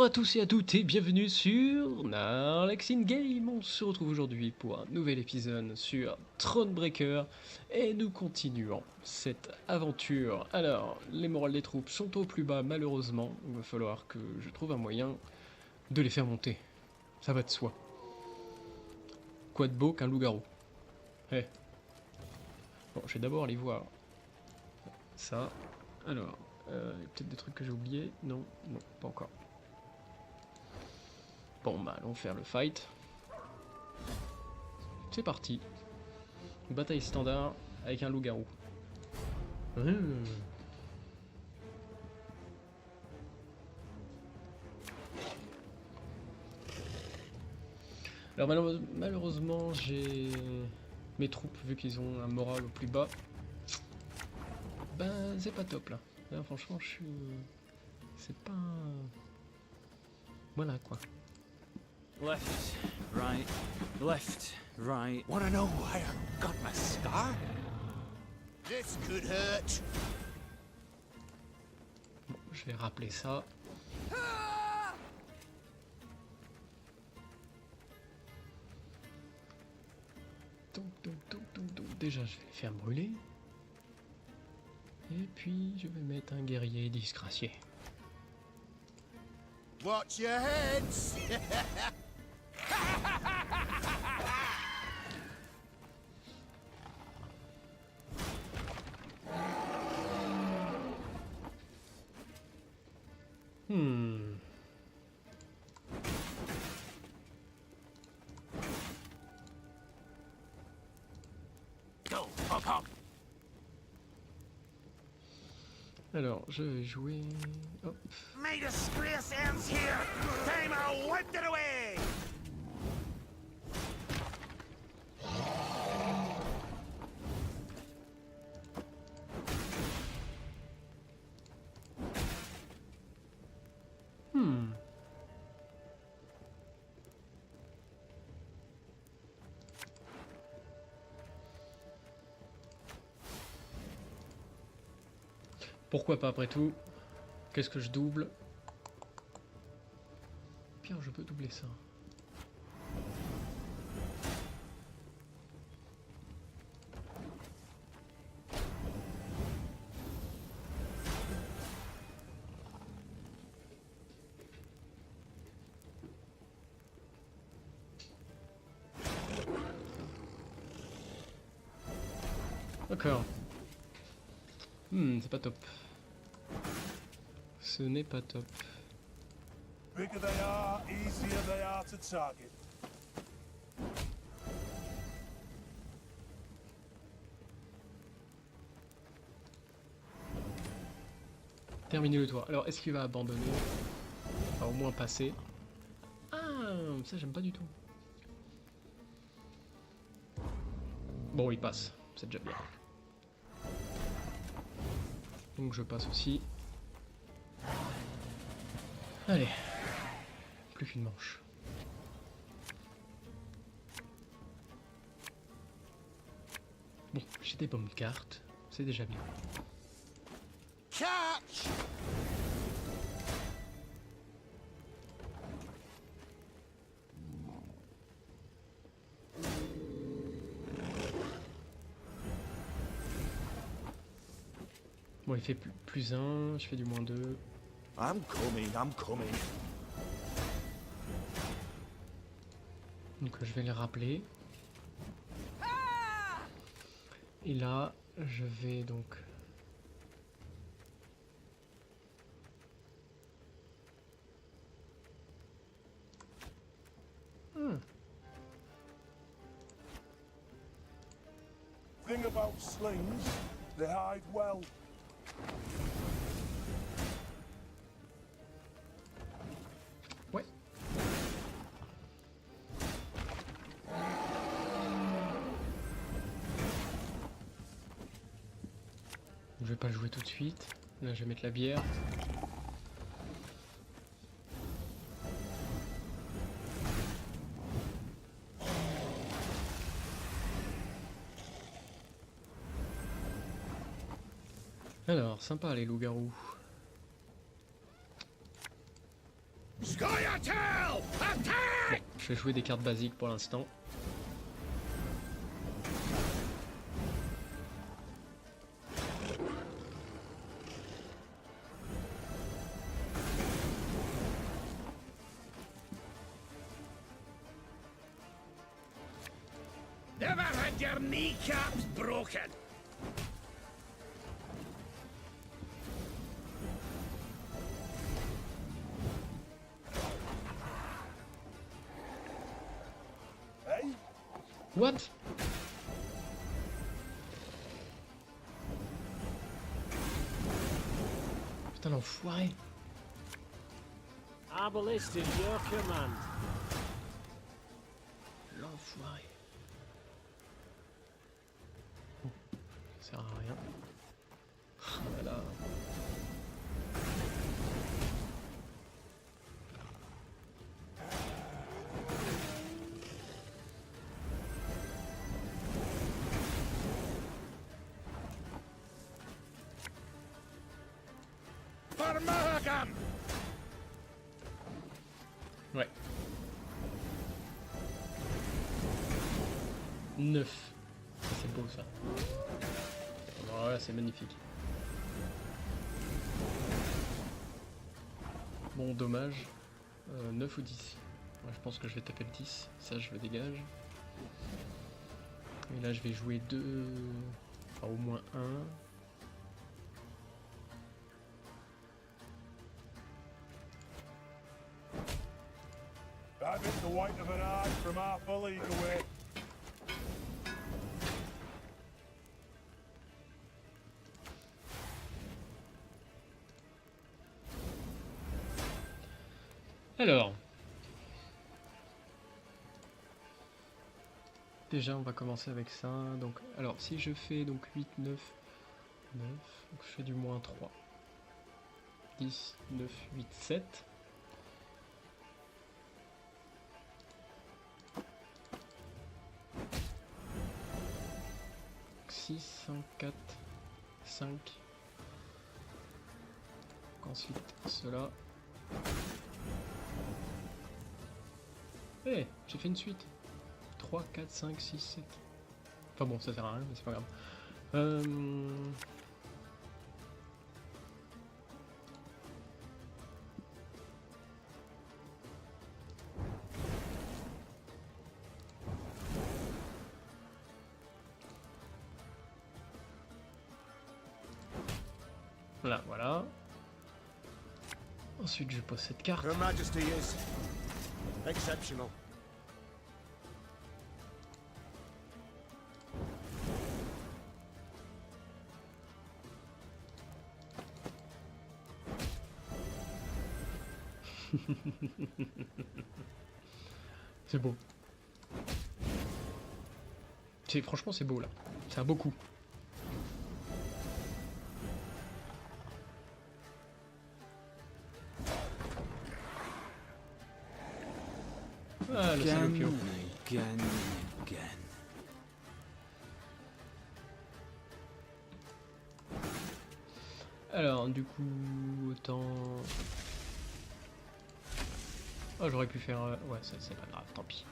à tous et à toutes et bienvenue sur Narlex in Game. On se retrouve aujourd'hui pour un nouvel épisode sur Thronebreaker et nous continuons cette aventure. Alors, les morales des troupes sont au plus bas malheureusement. Il va falloir que je trouve un moyen de les faire monter. Ça va de soi. Quoi de beau qu'un loup-garou. Eh. Bon, je vais d'abord aller voir ça. Alors, il y a peut-être des trucs que j'ai oubliés. Non, non, pas encore. Bon bah allons faire le fight. C'est parti. Bataille standard avec un loup-garou. Alors malheureusement j'ai mes troupes, vu qu'ils ont un moral au plus bas. Ben c'est pas top là. Là franchement je suis... C'est pas... Voilà quoi. Left, right. Wanna know why I got my scar? This could hurt. Bon, je vais rappeler ça. Donc, déjà je vais les faire brûler. Et puis je vais mettre un guerrier disgracié. Watch your heads. Go, hop hop. Alors je vais jouer... Hop. May disgrace ends here. Time I wiped it away. Pourquoi pas après tout? Qu'est-ce que je double? Pire, je peux doubler ça. D'accord. C'est pas top. Ce n'est pas top. Bigger they are, easier they are to target. Terminer le tour. Alors, est-ce qu'il va abandonner? Enfin, au moins passer. Ah, ça j'aime pas du tout. Bon, il passe. C'est déjà bien. Donc je passe aussi. Allez. Plus qu'une manche. Bon, j'ai des bonnes cartes. C'est déjà bien. Catch. Bon, il fait plus 1, je fais du moins 2. I'm coming. Donc je vais les rappeler. Et là, je vais donc... Thing about slings, they hide well. Ouais. Je vais pas le jouer tout de suite. Là, je vais mettre la bière. Alors, sympa les loups-garous. Scar. je vais jouer des cartes basiques pour l'instant. Never had your kneecaps broken. Hey? What? Putain l'enfoiré. Arbalist in your command. L'enfoiré. Oh, ça sert à rien. Ah là là. For Mahagam! Ouais. 9. C'est beau ça. Voilà, c'est magnifique. Bon, dommage. 9 ou 10. Ouais, je pense que je vais taper le 10. Ça, je le dégage. Et là, je vais jouer 2. Enfin, au moins 1. That bit the white of an eye from half a league away. Alors. Déjà, on va commencer avec ça. Donc, alors, si je fais donc 8, 9, 9, donc je fais du moins 3. 10, 9, 8, 7. 6, 5, 4, 5. Ensuite, cela. Eh, j'ai fait une suite. 3, 4, 5, 6, 7. Enfin bon, ça sert à rien, mais c'est pas grave. Là, voilà. Ensuite, je pose cette carte. Her Majesty is exceptional. C'est beau. Franchement, c'est beau là. C'est un beau coup. Ah, le salopio. Again. Alors, du coup, autant... Oh, j'aurais pu faire... Ouais, c'est pas grave, tant pis.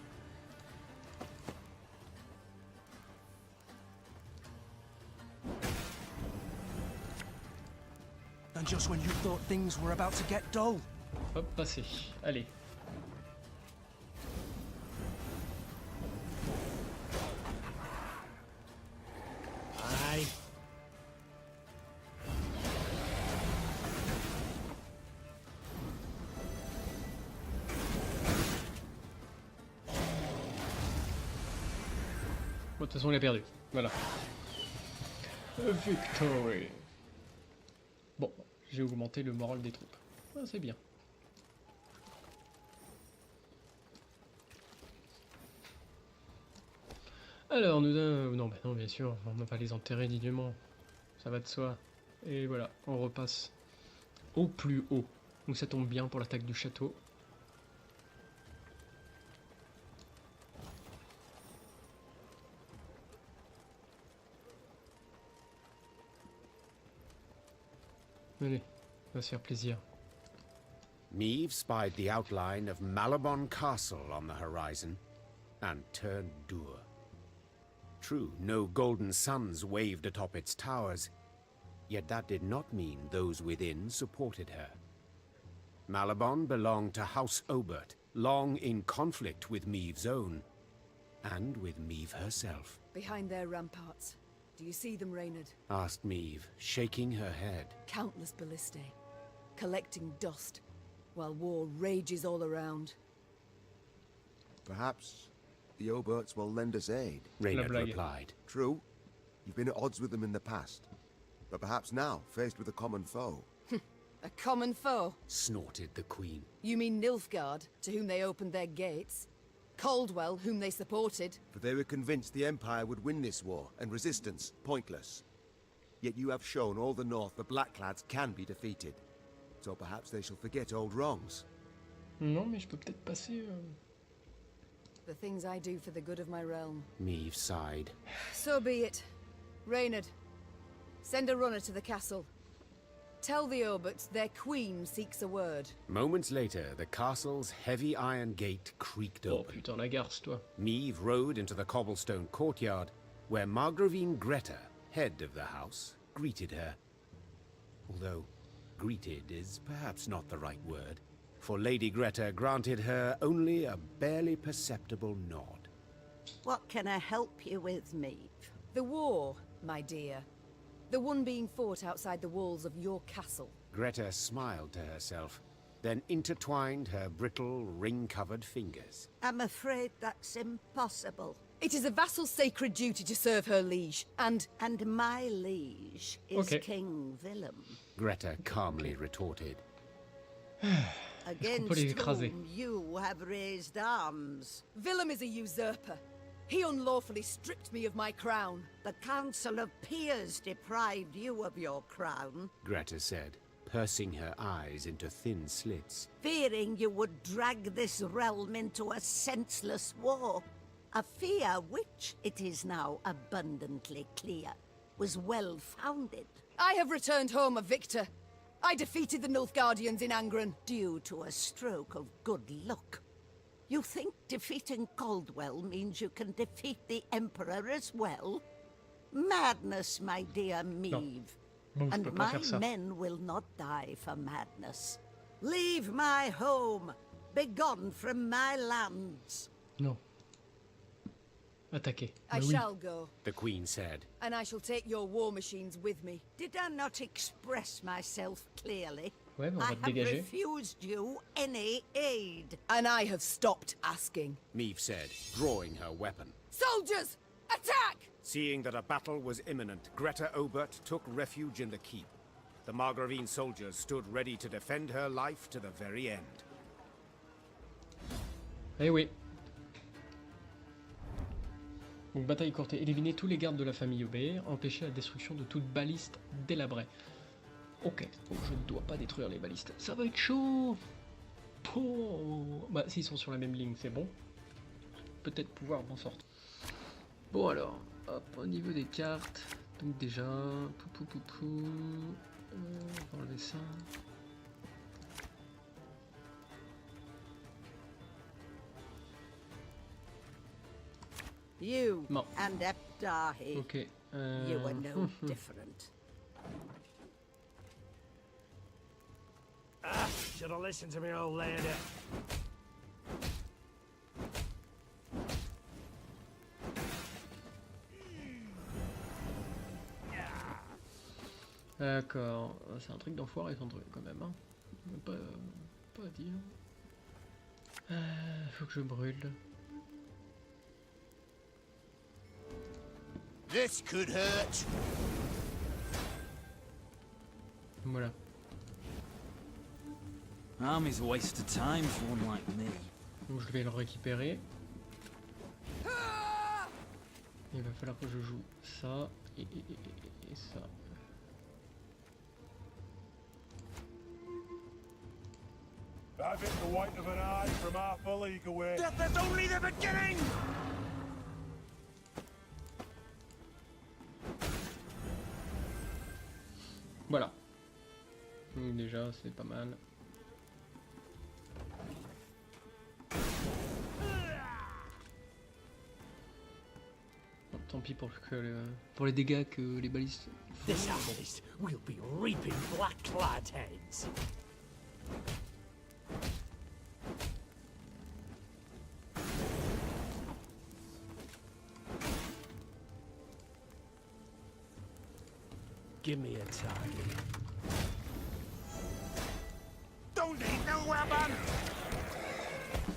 And just when you thought things were about to get dull. Hop, passé. Allez. Aye. Bon, de toute façon, il a perdu. Voilà. Victory. Bon, j'ai augmenté le moral des troupes. Ah, c'est bien. Alors, non, bah non, bien sûr, on va les enterrer dignement. Ça va de soi. Et voilà, on repasse au plus haut. Donc ça tombe bien pour l'attaque du château. Allez, on va se faire plaisir. Meve spied the outline of Malabon Castle on the horizon and turned dour. True, no golden suns waved atop its towers, yet that did not mean those within supported her. Malabon belonged to House Obert, long in conflict with Meve's own, and with Meve herself. Behind their ramparts. Do you see them, Reynard? Asked Meve, shaking her head. Countless ballistae, collecting dust, while war rages all around. Perhaps the Oberts will lend us aid. Reynard replied. True, you've been at odds with them in the past. But perhaps now, faced with a common foe. A common foe? Snorted the Queen. You mean Nilfgaard, to whom they opened their gates? Caldwell, whom they supported? For they were convinced the Empire would win this war, and resistance pointless. Yet you have shown all the North the Blackclads can be defeated. So perhaps they shall forget old wrongs. Non, mais je peux peut-être passer... The things I do for the good of my realm. Meve sighed. So be it. Reynard, send a runner to the castle. Tell the Oberts their queen seeks a word. Moments later, the castle's heavy iron gate creaked Oh open. putain, la garce, toi. Meve rode into the cobblestone courtyard, where Margravine Greta, head of the house, greeted her. Although, greeted is perhaps not the right word, for Lady Greta granted her only a barely perceptible nod. What can I help you with, Meve? The war, my dear. The one being fought outside the walls of your castle. Greta smiled to herself, then intertwined her brittle, ring-covered fingers. I'm afraid that's impossible. It is a vassal's sacred duty to serve her liege, and my liege is Okay. King Willem. Greta calmly retorted. Against whom you have raised arms. Willem is a usurper. He unlawfully stripped me of my crown. The Council of Peers deprived you of your crown, Greta said, pursing her eyes into thin slits. fearing you would drag this realm into a senseless war. A fear which, it is now abundantly clear, was well-founded. I have returned home a victor. I defeated the Nilfgaardians in Angren. Due to a stroke of good luck. You think defeating Caldwell means you can defeat the Emperor as well? Madness, my dear Meve. Non, je peux And pas my faire ça. men will not die for madness. Leave my home! Begone from my lands! Non. Attaquer. I Mais oui. shall go, The Queen said. and I shall take your war machines with me. Did I not express myself clearly? Ouais, mais on I va te have dégager. refused you any aid. And I have stopped asking. Meve said, drawing her weapon. Soldiers, attack! Seeing that a battle was imminent, Greta Obert took refuge in the keep. The Margravine soldiers stood ready to defend her life to the very end. Eh oui. Donc bataille courte, éliminer tous les gardes de la famille Aubert, empêcher la destruction de toute baliste délabrée. Ok, donc je ne dois pas détruire les balistes. Ça va être chaud. Oh. Bah s'ils sont sur la même ligne, c'est bon. Peut-être pouvoir m'en sortir. Bon alors, hop, au niveau des cartes, donc déjà, on va enlever ça. You Non. and Epdahi, Ok. you are no different. Ah, should have listened to me, old lady. D'accord, c'est un truc d'enfoiré ton truc quand même, hein. Pas à dire. Faut que je brûle. This could hurt. Voilà. Army's a waste of time for one like me. Donc je vais le récupérer. Il va falloir que je joue ça et ça. Having the white of an eye from half a league away. Death is only the beginning! Voilà. Donc déjà c'est pas mal. tant pis pour, pour les dégâts que les balistes font. This at least we'll be reaping black-clad heads. Give me a target. Don't need no weapon!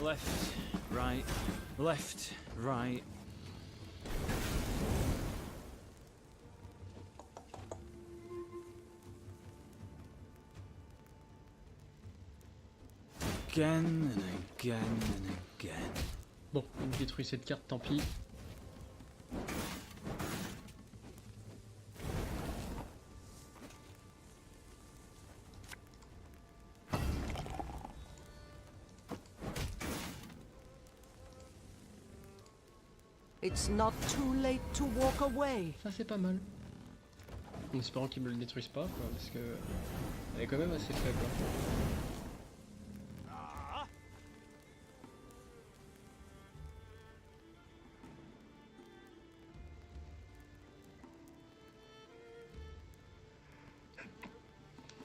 Left, right, left, right. Again and again and again. Bon, il détruit cette carte, tant pis. It's not too late to walk away. Ça c'est pas mal. En espérant qu'ils me le détruisent pas, quoi, parce que elle est quand même assez faible.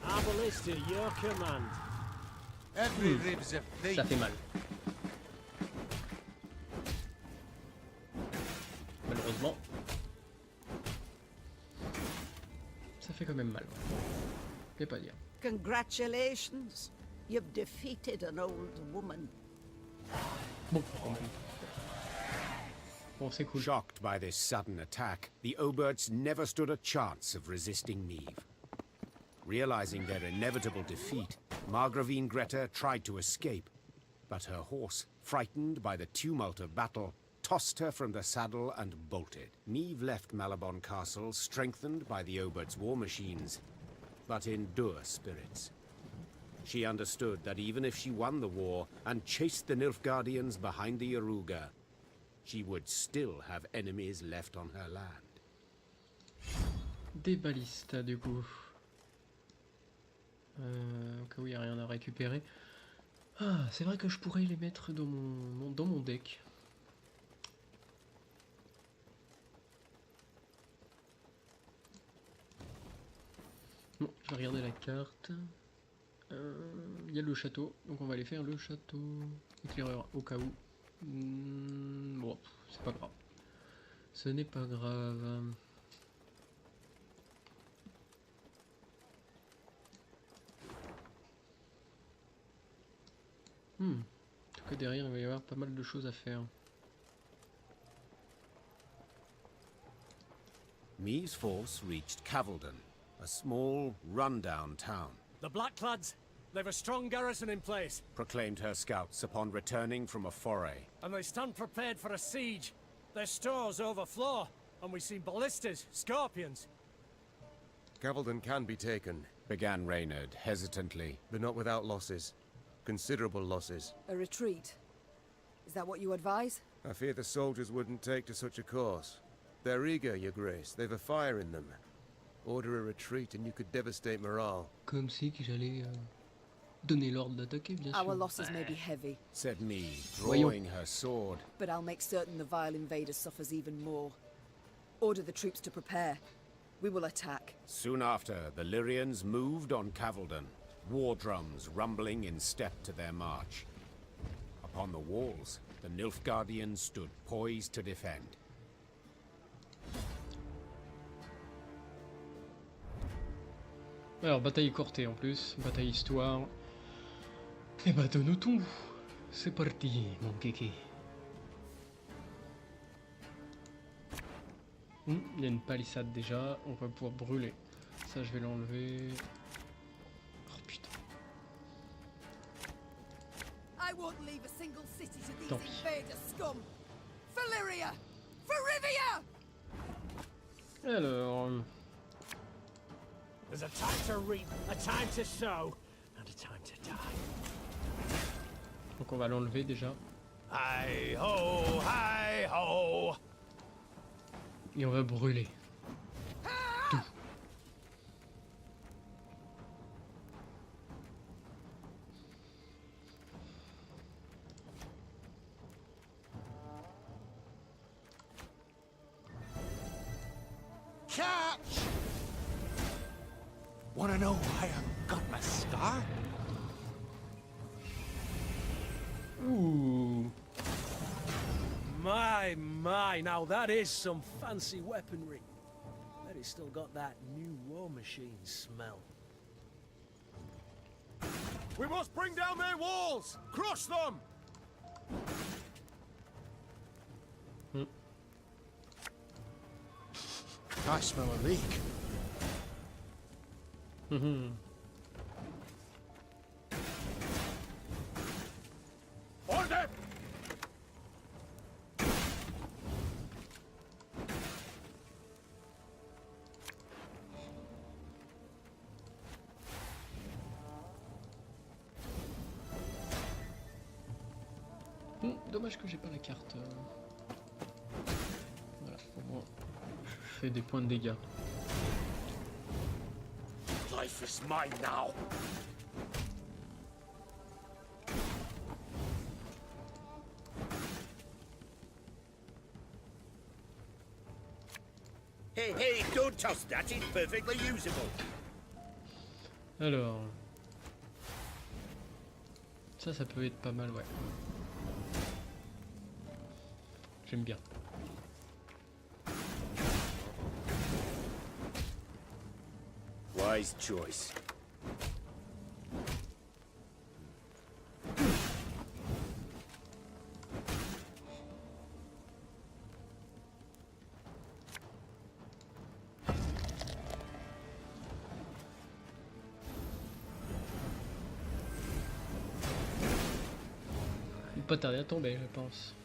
Arbalist at your command. Every rib's a thief. Ça fait mal. Malheureusement. Ça fait quand même mal. Je vais pas dire. Congratulations. You've defeated an old woman. Bon, bon c'est cool. Shocked by this sudden attack, the Oberts never stood a chance of resisting Neve. Realizing their inevitable defeat, Margravine Greta tried to escape, but her horse, frightened by the tumult of battle, tossed her from the saddle and bolted. Neve left Malabon Castle strengthened by the Oberts' war machines, but in dour spirits. She understood that even if she won the war and chased the Nilfgaardians behind the Yaruga, she would still have enemies left on her land. Des balistes, du coup. Au cas où il n'y a rien à récupérer. Ah, c'est vrai que je pourrais les mettre dans mon deck. Bon, je vais regarder la carte. Il y a le château, donc on va aller faire le château éclaireur au cas où. Bon, c'est pas grave. Ce n'est pas grave. En tout cas derrière il va y avoir pas mal de choses à faire. Mee's force reached Cavalden, a small, run-down town. The Blackclads, they've a strong garrison in place, Proclaimed her scouts upon returning from a foray. and they stand prepared for a siege. Their stores overflow, and we've seen ballistas, scorpions. Cavalden can be taken, Began Reynard hesitantly. but not without losses. Considerable losses. A retreat. Is that what you advise? I fear the soldiers wouldn't take to such a course. They're eager, Your Grace. They've a fire in them. Order a retreat and you could devastate morale. Comme si que j'allais donner l'ordre d'attaquer, bien sûr. Our losses may be heavy, Said Mee, Voyons. drawing her sword. but I'll make certain the vile invader suffers even more. Order the troops to prepare. We will attack. Soon after, the Lyrians moved on Cavalden, war drums rumbling in step to their march. Upon the walls, the Nilfgaardians stood poised to defend. Alors, bataille courtée en plus, bataille histoire. Et bah, donne tout. C'est parti, mon kéké. Il y a une palissade déjà, on va pouvoir brûler. Ça, je vais l'enlever. Oh putain. I won't leave a single city to these Tant pis. invader scum. For Lyria! For Rivia! Alors, There's a time to reap, a time to sow, and a time to die. donc on va l'enlever déjà. Hi ho, hi ho! Et on va brûler. Tout. catch! Wanna know why I got my scar? Ouh. My, now that is some fancy weaponry. Bet it's still got that new war machine smell. We must bring down their walls! Crush them! I smell a leak. Order! Dommage que j'ai pas la carte. Voilà, au moins je fais des points de dégâts. Life is mine now. Hey, don't toss that. It's perfectly usable. Alors, ça peut être pas mal, ouais. J'aime bien. Wise choice. Il va pas tarder à tomber, je pense.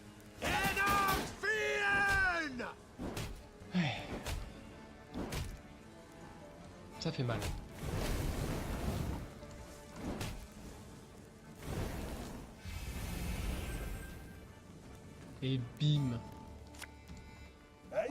Ça fait mal. Et bim. Hey?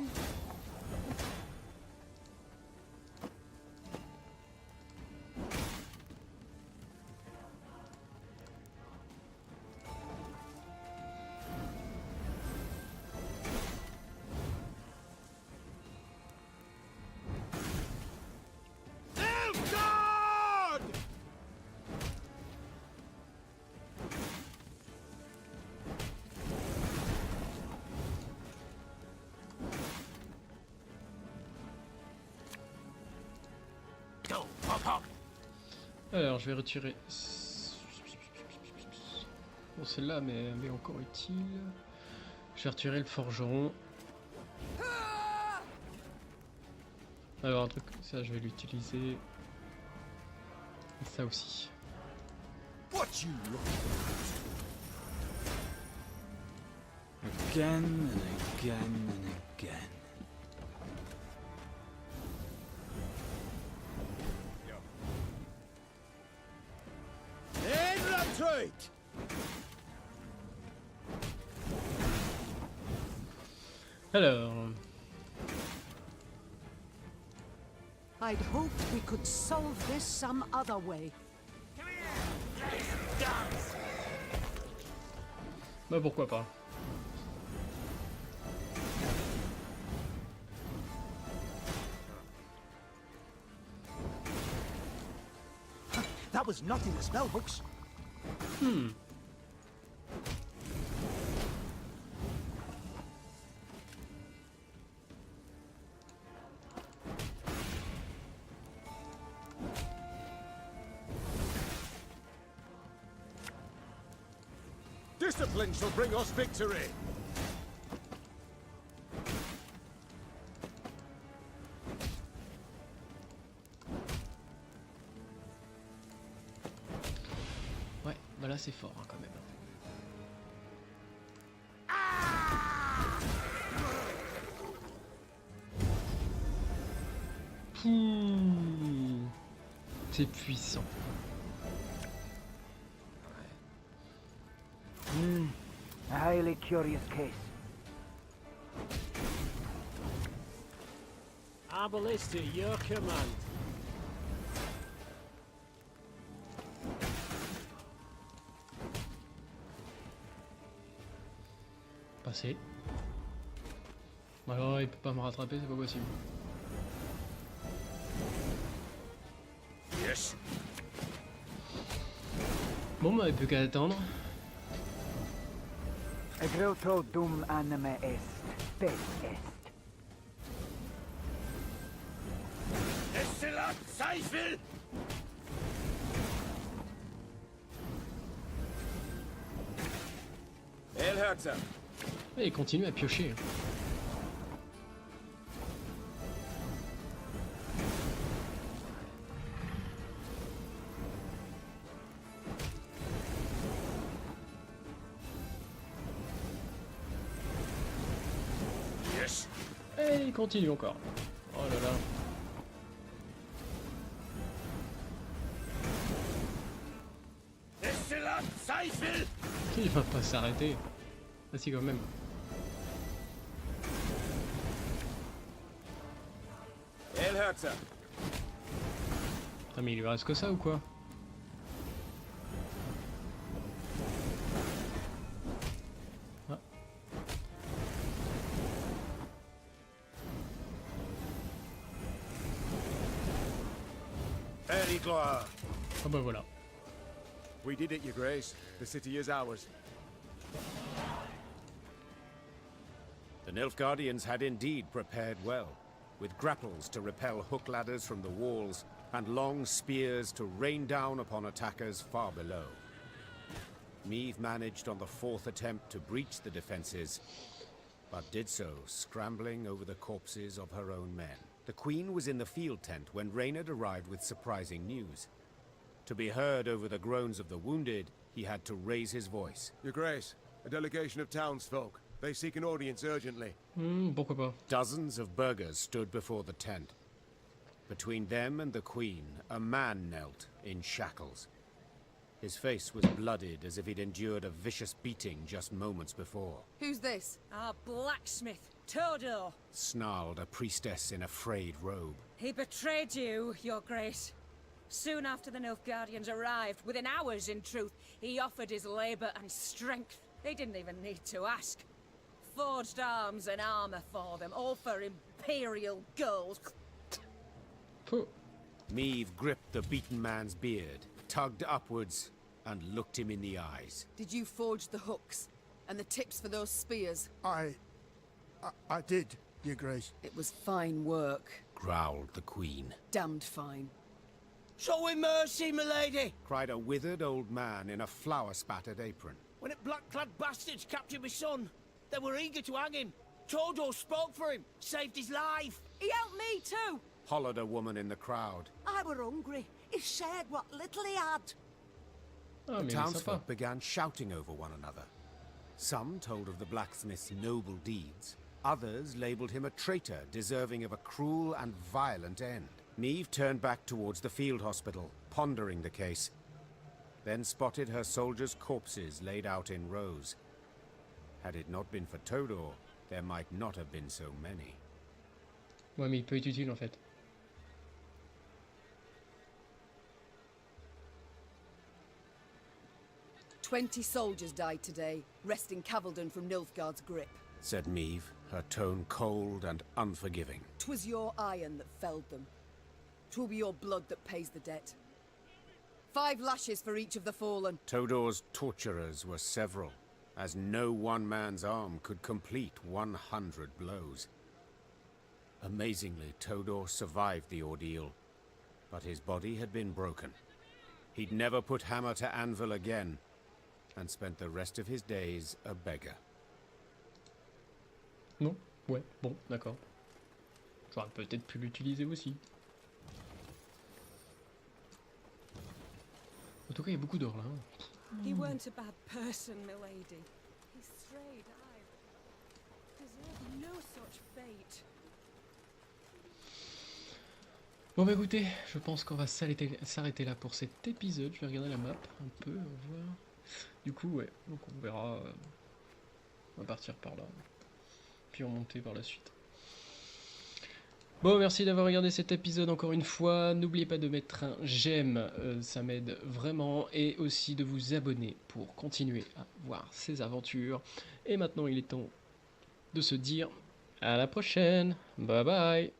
Alors, je vais retirer... Bon, celle-là, mais encore utile. Je vais retirer le forgeron. Alors, un truc, ça, je vais l'utiliser. Et ça aussi. What you look Again and again and again. Right. Alors... I'd hoped we could solve this some other way. Bah pourquoi pas. That was not in the spell books. Discipline shall bring us victory. Ouais, bah là c'est fort hein, quand même. C'est puissant. A highly curious case. Our ballista, your command. Passé. Alors il peut pas me rattraper, c'est pas possible. Yes. Bon, bah, il n'y a plus qu'à attendre. Egroto dum anime est, spes est. Excellent, Seifel! Elle hört ça. Et il continue à piocher. Yes. Et il continue encore. Oh là là. Excellent, Seifel! Il va pas s'arrêter. Ah si, quand même. Elle hört ça. Ah mais il lui reste que ça ou quoi? Ah. Allez, gloire. Ah bah voilà. We did it, Your Grace. The city is ours. The Nilfgaardians had indeed prepared well, with grapples to repel hook ladders from the walls and long spears to rain down upon attackers far below. Meave managed on the fourth attempt to breach the defenses, but did so scrambling over the corpses of her own men. The Queen was in the field tent when Reynard arrived with surprising news. To be heard over the groans of the wounded, he had to raise his voice. Your Grace, a delegation of townsfolk. They seek an audience urgently. Pourquoi pas. Dozens of burghers stood before the tent. Between them and the Queen, a man knelt in shackles. His face was blooded as if he'd endured a vicious beating just moments before. Who's this? Our blacksmith, Toujours. Snarled a priestess in a frayed robe. He betrayed you, Your Grace. Soon after the Nilfgaardians arrived, within hours in truth, he offered his labor and strength. They didn't even need to ask. Forged arms and armor for them, all for imperial gold. Meave gripped the beaten man's beard, tugged upwards, and looked him in the eyes. Did you forge the hooks and the tips for those spears? I did, Your Grace. It was fine work. Growled the Queen. Damned fine. Show him mercy, milady! Cried a withered old man in a flour-spattered apron. When the black-clad bastards captured my son, they were eager to hang him. Todo spoke for him, saved his life. He helped me too! Hollered a woman in the crowd. I were hungry. He shared what little he had. Ah, The mais il est townsfolk sympa. began shouting over one another. Some told of the blacksmith's noble deeds. Others labelled him a traitor deserving of a cruel and violent end. Meave turned back towards the field hospital, pondering the case. Then spotted her soldiers' corpses laid out in rows. Had it not been for Todor, there might not have been so many. Ouais, mais il peut être utile en fait. "20 soldiers died today, wresting Cavalden from Nilfgaard's grip. Said Meave, her tone cold and unforgiving. 'Twas your iron that felled them. 'Twill be your blood that pays the debt. 5 lashes for each of the fallen. Todor's torturers were several, as no one man's arm could complete 100 blows. Amazingly, Todor survived the ordeal, but his body had been broken. He'd never put hammer to anvil again, and spent the rest of his days a beggar. Non? Ouais, bon, d'accord. J'aurais peut-être pu l'utiliser aussi. En tout cas, il y a beaucoup d'or là. Hein. He weren't a bad person, milady. He strayed, I deserved no such fate. Bon bah écoutez, je pense qu'on va s'arrêter là pour cet épisode. Je vais regarder la map un peu, on va voir. Du coup, ouais, donc on verra. On va partir par là. Puis remonter par la suite. Bon, merci d'avoir regardé cet épisode encore une fois. N'oubliez pas de mettre un j'aime, ça m'aide vraiment. Et aussi de vous abonner pour continuer à voir ces aventures. Et maintenant, il est temps de se dire à la prochaine. Bye bye.